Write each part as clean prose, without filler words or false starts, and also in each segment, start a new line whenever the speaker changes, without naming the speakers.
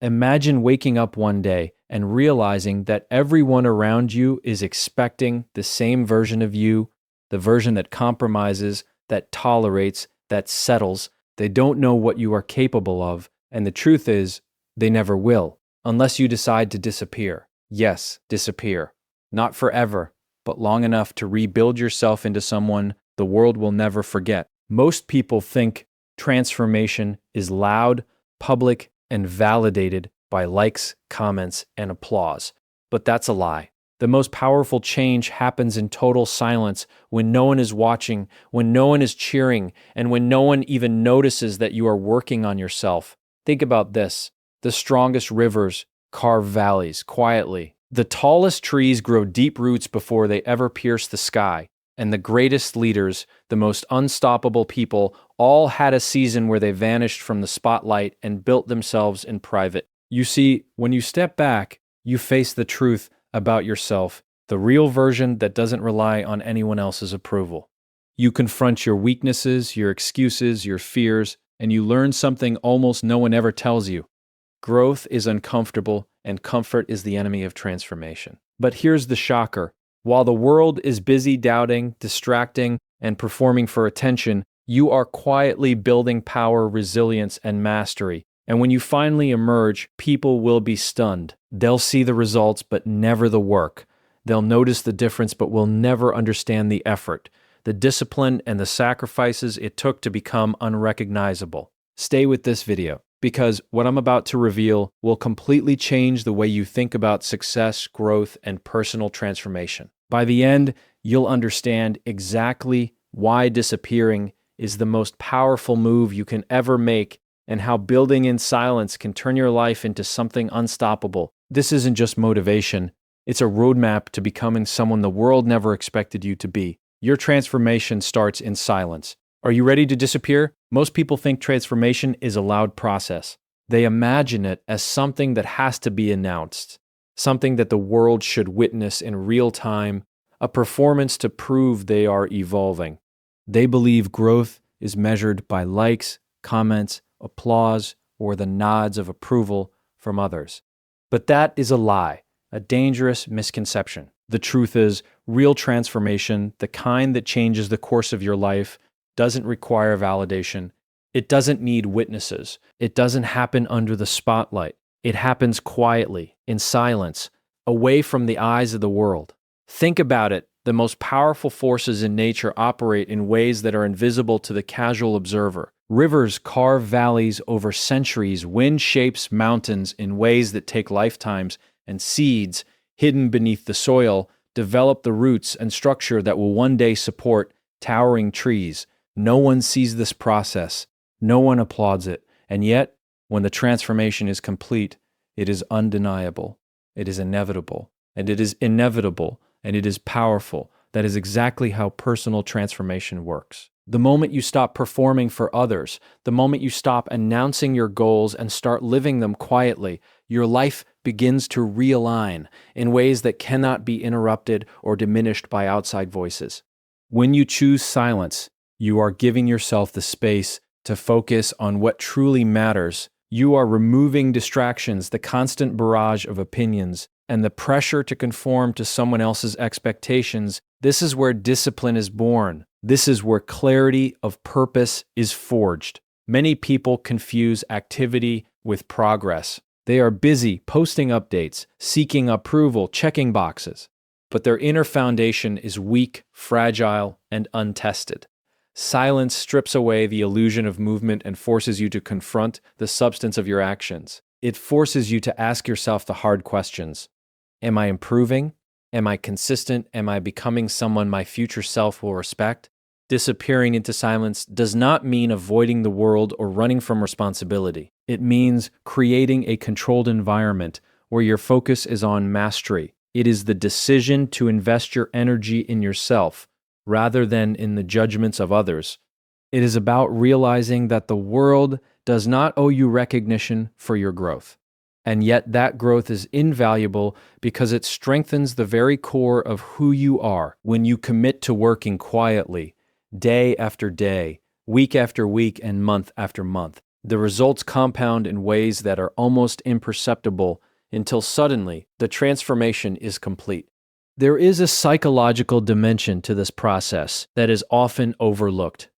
Imagine waking up one day and realizing that everyone around you is expecting the same version of you, the version that compromises, that tolerates, that settles. They don't know what you are capable of, and the truth is, they never will, unless you decide to disappear. Yes, disappear. Not forever, but long enough to rebuild yourself into someone the world will never forget. Most people think transformation is loud, public, and validated by likes, comments, and applause. But that's a lie. The most powerful change happens in total silence, when no one is watching, when no one is cheering, and when no one even notices that you are working on yourself. Think about this. The strongest rivers carve valleys quietly. The tallest trees grow deep roots before they ever pierce the sky. And the greatest leaders, the most unstoppable people, all had a season where they vanished from the spotlight and built themselves in private. You see, when you step back, you face the truth about yourself, the real version that doesn't rely on anyone else's approval. You confront your weaknesses, your excuses, your fears, and you learn something almost no one ever tells you. Growth is uncomfortable, and comfort is the enemy of transformation. But here's the shocker. While the world is busy doubting, distracting, and performing for attention, you are quietly building power, resilience, and mastery. And when you finally emerge, people will be stunned. They'll see the results, but never the work. They'll notice the difference, but will never understand the effort, the discipline, and the sacrifices it took to become unrecognizable. Stay with this video, because what I'm about to reveal will completely change the way you think about success, growth, and personal transformation. By the end, you'll understand exactly why disappearing is the most powerful move you can ever make, and how building in silence can turn your life into something unstoppable. This isn't just motivation, it's a roadmap to becoming someone the world never expected you to be. Your transformation starts in silence. Are you ready to disappear? Most people think transformation is a loud process. They imagine it as something that has to be announced, something that the world should witness in real time, a performance to prove they are evolving. They believe growth is measured by likes, comments, applause, or the nods of approval from others. But that is a lie, a dangerous misconception. The truth is, real transformation, the kind that changes the course of your life, doesn't require validation. It doesn't need witnesses. It doesn't happen under the spotlight. It happens quietly, in silence, away from the eyes of the world. Think about it. The most powerful forces in nature operate in ways that are invisible to the casual observer. Rivers carve valleys over centuries. Wind shapes mountains in ways that take lifetimes, and seeds, hidden beneath the soil, develop the roots and structure that will one day support towering trees. No one sees this process. No one applauds it. And yet, when the transformation is complete, it is undeniable. It is inevitable. And it is inevitable. And it is powerful. That is exactly how personal transformation works. The moment you stop performing for others, the moment you stop announcing your goals and start living them quietly, your life begins to realign in ways that cannot be interrupted or diminished by outside voices. When you choose silence, you are giving yourself the space to focus on what truly matters. You are removing distractions, the constant barrage of opinions, and the pressure to conform to someone else's expectations. This is where discipline is born. This is where clarity of purpose is forged. Many people confuse activity with progress. They are busy posting updates, seeking approval, checking boxes, but their inner foundation is weak, fragile, and untested. Silence strips away the illusion of movement and forces you to confront the substance of your actions. It forces you to ask yourself the hard questions. Am I improving? Am I consistent? Am I becoming someone my future self will respect? Disappearing into silence does not mean avoiding the world or running from responsibility. It means creating a controlled environment where your focus is on mastery. It is the decision to invest your energy in yourself rather than in the judgments of others. It is about realizing that the world does not owe you recognition for your growth. And yet that growth is invaluable because it strengthens the very core of who you are. When you commit to working quietly, day after day, week after week, and month after month, The results compound in ways that are almost imperceptible until suddenly the transformation is complete. There is a psychological dimension to this process that is often overlooked.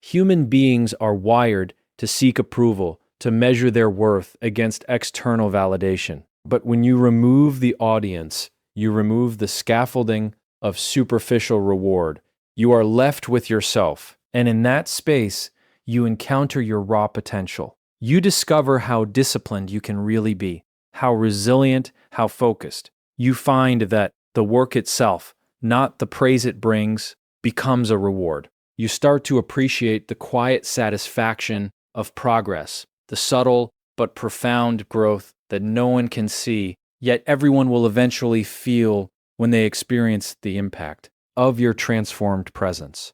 Human beings are wired to seek approval, to measure their worth against external validation. But when you remove the audience, you remove the scaffolding of superficial reward. You are left with yourself, and in that space, you encounter your raw potential. You discover how disciplined you can really be, how resilient, how focused. You find that the work itself, not the praise it brings, becomes a reward. You start to appreciate the quiet satisfaction of progress, the subtle but profound growth that no one can see, yet everyone will eventually feel when they experience the impact of your transformed presence.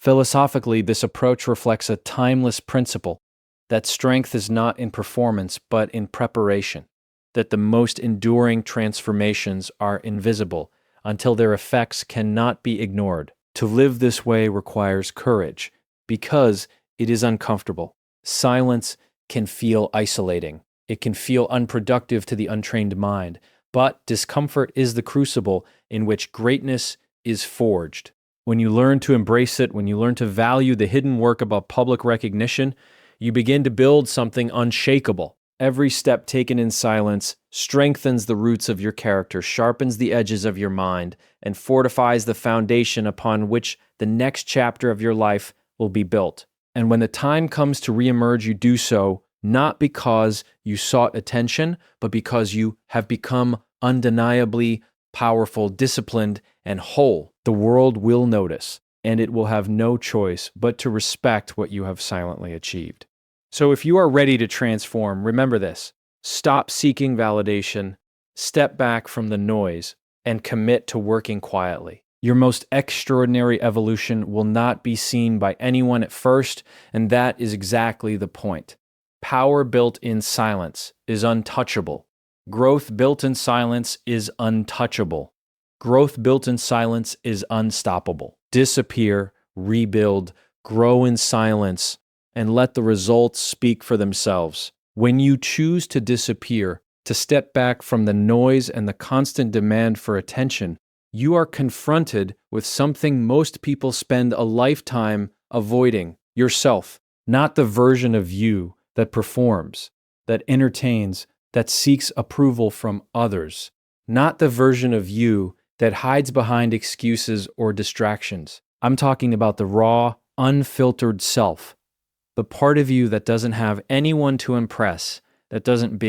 Philosophically, this approach reflects a timeless principle that strength is not in performance but in preparation, that the most enduring transformations are invisible until their effects cannot be ignored. To live this way requires courage because it is uncomfortable. Silence can feel isolating. It can feel unproductive to the untrained mind, but discomfort is the crucible in which greatness is forged. When you learn to embrace it, when you learn to value the hidden work about public recognition, you begin to build something unshakable. Every step taken in silence strengthens the roots of your character, sharpens the edges of your mind, and fortifies the foundation upon which the next chapter of your life will be built. And when the time comes to reemerge, you do so not because you sought attention, but because you have become undeniably powerful, disciplined, and whole. The world will notice, and it will have no choice but to respect what you have silently achieved. So if you are ready to transform, remember this: stop seeking validation, step back from the noise, and commit to working quietly. Your most extraordinary evolution will not be seen by anyone at first, and that is exactly the point. Power built in silence is untouchable. Growth built in silence is untouchable. Growth built in silence is unstoppable. Disappear, rebuild, grow in silence, and let the results speak for themselves. When you choose to disappear, to step back from the noise and the constant demand for attention, you are confronted with something most people spend a lifetime avoiding: yourself. Not the version of you that performs, that entertains, that seeks approval from others. Not the version of you that hides behind excuses or distractions. I'm talking about the raw, unfiltered self. The part of you that doesn't have anyone to impress, that doesn't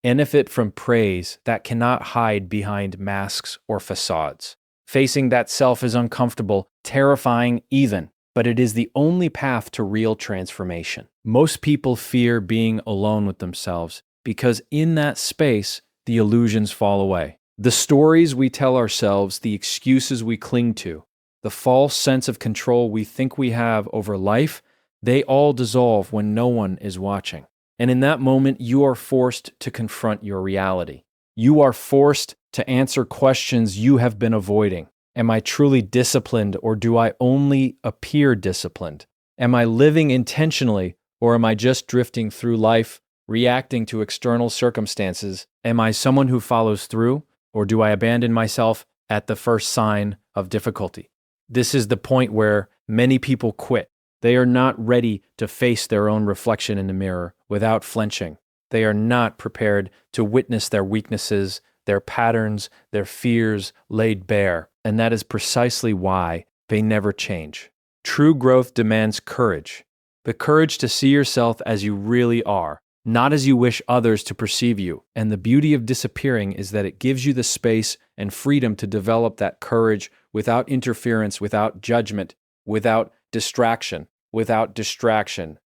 benefit from praise, that cannot hide behind masks or facades. Facing that self is uncomfortable, terrifying even, but it is the only path to real transformation. Most people fear being alone with themselves because in that space, the illusions fall away. The stories we tell ourselves, the excuses we cling to, the false sense of control we think we have over life, they all dissolve when no one is watching. And in that moment, you are forced to confront your reality. You are forced to answer questions you have been avoiding. Am I truly disciplined, or do I only appear disciplined? Am I living intentionally, or am I just drifting through life, reacting to external circumstances? Am I someone who follows through, or do I abandon myself at the first sign of difficulty? This is the point where many people quit. They are not ready to face their own reflection in the mirror without flinching. They are not prepared to witness their weaknesses, their patterns, their fears laid bare. And that is precisely why they never change. True growth demands courage. The courage to see yourself as you really are, not as you wish others to perceive you. And the beauty of disappearing is that it gives you the space and freedom to develop that courage without interference, without judgment, without distraction.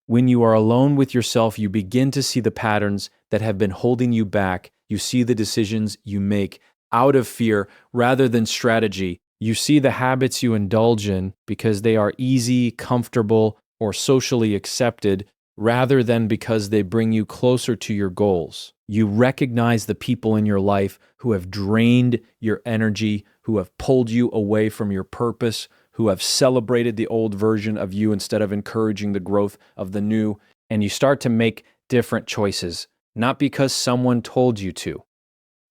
When you are alone with yourself, you begin to see the patterns that have been holding you back. You see the decisions you make out of fear rather than strategy. You see the habits you indulge in because they are easy, comfortable, or socially accepted rather than because they bring you closer to your goals. You recognize the people in your life who have drained your energy, who have pulled you away from your purpose, who have celebrated the old version of you instead of encouraging the growth of the new. and you start to make different choices, not because someone told you to,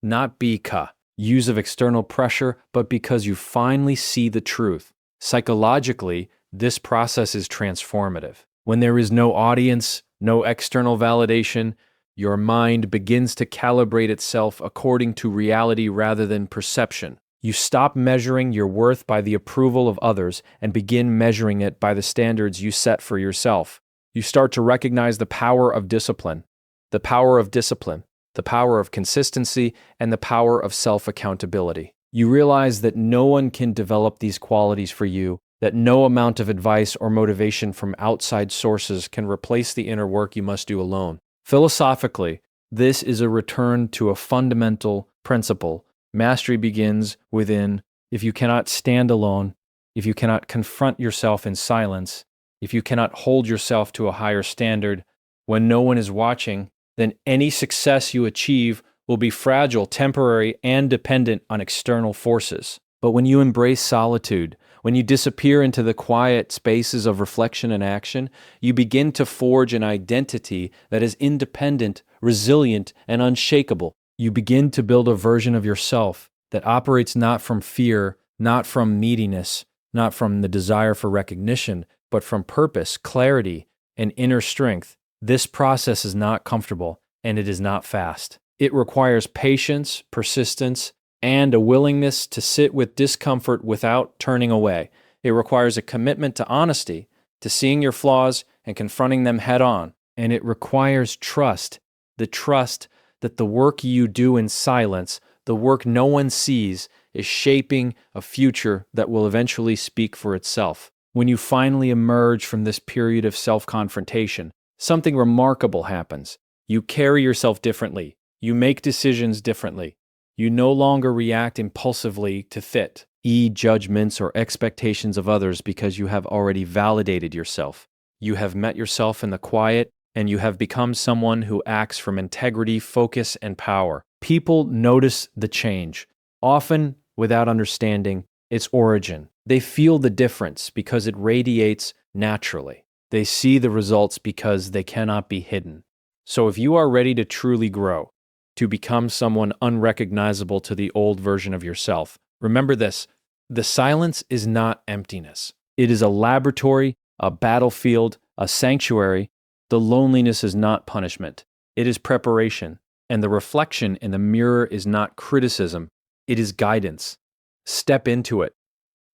not because use of external pressure, but because you finally see the truth. Psychologically, this process is transformative. When there is no audience, no external validation, your mind begins to calibrate itself according to reality rather than perception. You stop measuring your worth by the approval of others and begin measuring it by the standards you set for yourself. You start to recognize the power of discipline, the power of discipline, the power of consistency, and the power of self-accountability. You realize that no one can develop these qualities for you, that no amount of advice or motivation from outside sources can replace the inner work you must do alone. Philosophically, this is a return to a fundamental principle. Mastery begins within. If you cannot stand alone, if you cannot confront yourself in silence, if you cannot hold yourself to a higher standard when no one is watching, then any success you achieve will be fragile, temporary, and dependent on external forces. But when you embrace solitude, when you disappear into the quiet spaces of reflection and action, you begin to forge an identity that is independent, resilient, and unshakable. You begin to build a version of yourself that operates not from fear, not from neediness, not from the desire for recognition, but from purpose, clarity, and inner strength. This process is not comfortable, and it is not fast. It requires patience, persistence, and a willingness to sit with discomfort without turning away. It requires a commitment to honesty, to seeing your flaws and confronting them head on. And it requires trust, the trust that the work you do in silence, the work no one sees, is shaping a future that will eventually speak for itself. When you finally emerge from this period of self-confrontation, something remarkable happens. You carry yourself differently. You make decisions differently. You no longer react impulsively to fit, judgments or expectations of others because you have already validated yourself. You have met yourself in the quiet, and you have become someone who acts from integrity, focus, and power. People notice the change, often without understanding its origin. They feel the difference because it radiates naturally. They see the results because they cannot be hidden. So if you are ready to truly grow, to become someone unrecognizable to the old version of yourself, remember this: the silence is not emptiness. It is a laboratory, a battlefield, a sanctuary. The loneliness is not punishment. It is preparation. And the reflection in the mirror is not criticism. It is guidance. Step into it.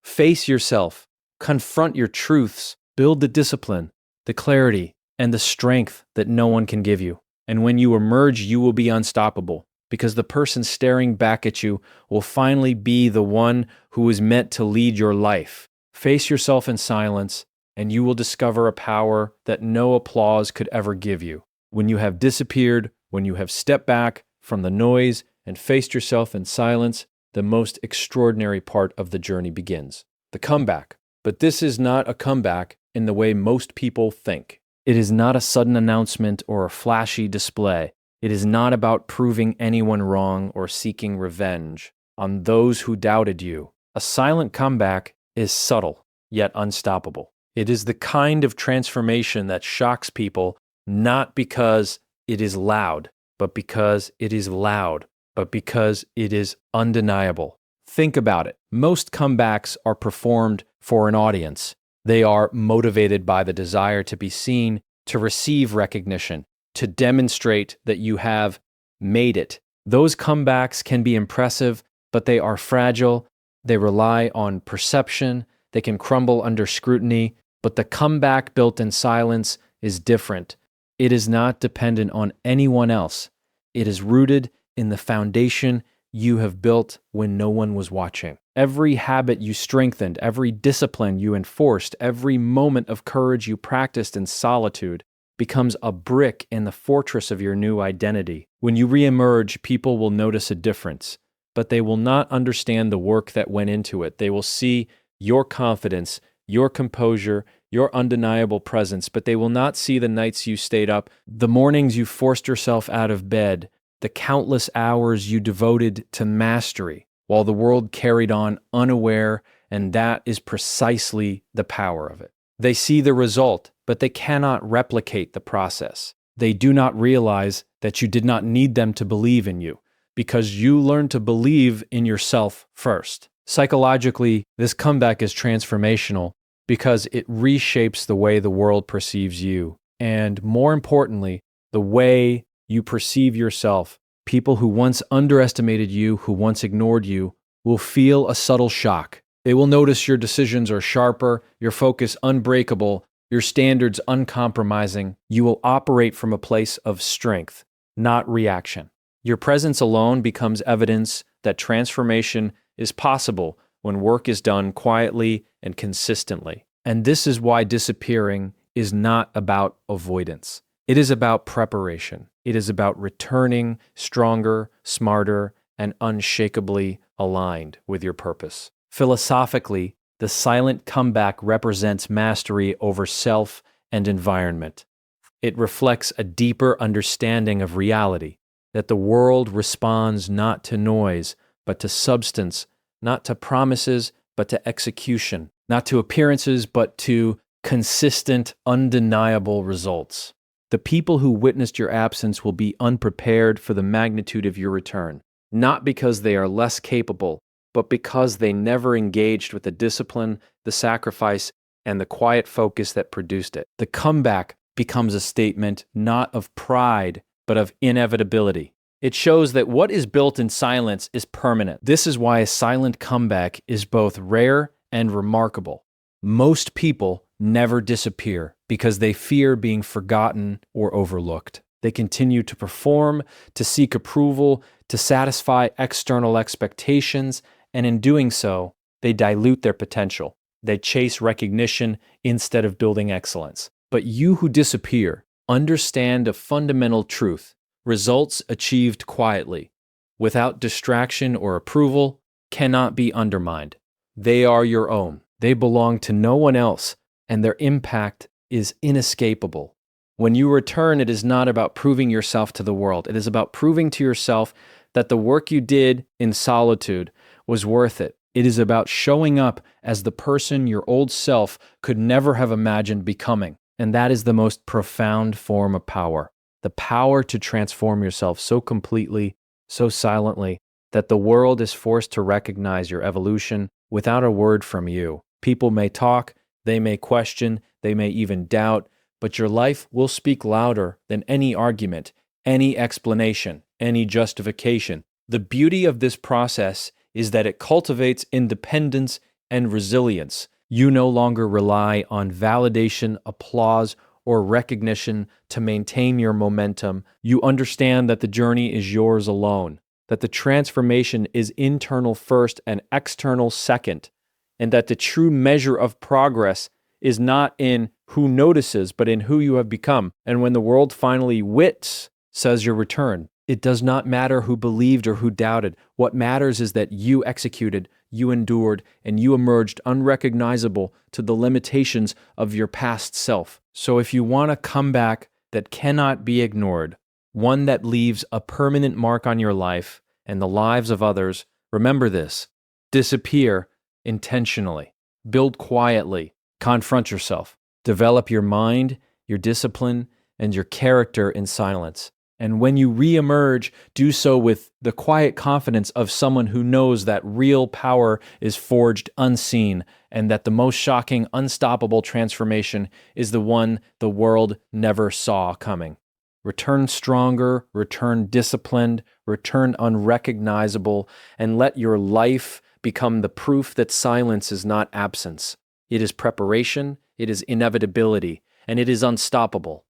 Face yourself. Confront your truths. Build the discipline, the clarity, and the strength that no one can give you. And when you emerge, you will be unstoppable, because the person staring back at you will finally be the one who is meant to lead your life. Face yourself in silence, and you will discover a power that no applause could ever give you. When you have disappeared, when you have stepped back from the noise and faced yourself in silence, the most extraordinary part of the journey begins. The comeback. But this is not a comeback in the way most people think. It is not a sudden announcement or a flashy display. It is not about proving anyone wrong or seeking revenge on those who doubted you. A silent comeback is subtle, yet unstoppable. It is the kind of transformation that shocks people, not because it is loud, but because it is loud, but because it is undeniable. Think about it. Most comebacks are performed for an audience. They are motivated by the desire to be seen, to receive recognition, to demonstrate that you have made it. Those comebacks can be impressive, but they are fragile. They rely on perception. They can crumble under scrutiny. But the comeback built in silence is different. It is not dependent on anyone else. It is rooted in the foundation you have built when no one was watching. Every habit you strengthened, every discipline you enforced, every moment of courage you practiced in solitude becomes a brick in the fortress of your new identity. When you reemerge, people will notice a difference, but they will not understand the work that went into it. They will see your confidence, your composure, your undeniable presence, but they will not see the nights you stayed up, the mornings you forced yourself out of bed, the countless hours you devoted to mastery, while the world carried on unaware, and that is precisely the power of it. They see the result, but they cannot replicate the process. They do not realize that you did not need them to believe in you because you learned to believe in yourself first. Psychologically, this comeback is transformational because it reshapes the way the world perceives you. And more importantly, the way you perceive yourself. People who once underestimated you, who once ignored you, will feel a subtle shock. They will notice your decisions are sharper, your focus unbreakable, your standards uncompromising. You will operate from a place of strength, not reaction. Your presence alone becomes evidence that transformation is possible when work is done quietly and consistently. And this is why disappearing is not about avoidance. It is about preparation. It is about returning stronger, smarter, and unshakably aligned with your purpose. Philosophically, the silent comeback represents mastery over self and environment. It reflects a deeper understanding of reality, that the world responds not to noise, but to substance, not to promises, but to execution, not to appearances, but to consistent, undeniable results. The people who witnessed your absence will be unprepared for the magnitude of your return, not because they are less capable, but because they never engaged with the discipline, the sacrifice, and the quiet focus that produced it. The comeback becomes a statement not of pride, but of inevitability. It shows that what is built in silence is permanent. This is why a silent comeback is both rare and remarkable. Most people never disappear because they fear being forgotten or overlooked. They continue to perform, to seek approval, to satisfy external expectations, and in doing so, they dilute their potential. They chase recognition instead of building excellence. But you who disappear understand a fundamental truth. Results achieved quietly, without distraction or approval, cannot be undermined. They are your own. They belong to no one else, and their impact is inescapable. When you return, it is not about proving yourself to the world. It is about proving to yourself that the work you did in solitude was worth it. It is about showing up as the person your old self could never have imagined becoming. And that is the most profound form of power. The power to transform yourself so completely, so silently, that the world is forced to recognize your evolution without a word from you. People may talk, they may question, they may even doubt, but your life will speak louder than any argument, any explanation, any justification. The beauty of this process is that it cultivates independence and resilience. You no longer rely on validation, applause, or recognition to maintain your momentum. You understand that the journey is yours alone, that the transformation is internal first and external second, and that the true measure of progress is not in who notices, but in who you have become. And when the world finally says your return, it does not matter who believed or who doubted. What matters is that you executed, you endured, and you emerged unrecognizable to the limitations of your past self. So if you want a comeback that cannot be ignored, one that leaves a permanent mark on your life and the lives of others, remember this: disappear intentionally, build quietly, confront yourself, develop your mind, your discipline, and your character in silence. And when you reemerge, do so with the quiet confidence of someone who knows that real power is forged unseen, and that the most shocking, unstoppable transformation is the one the world never saw coming. Return stronger, return disciplined, return unrecognizable, and let your life become the proof that silence is not absence. It is preparation, it is inevitability, and it is unstoppable.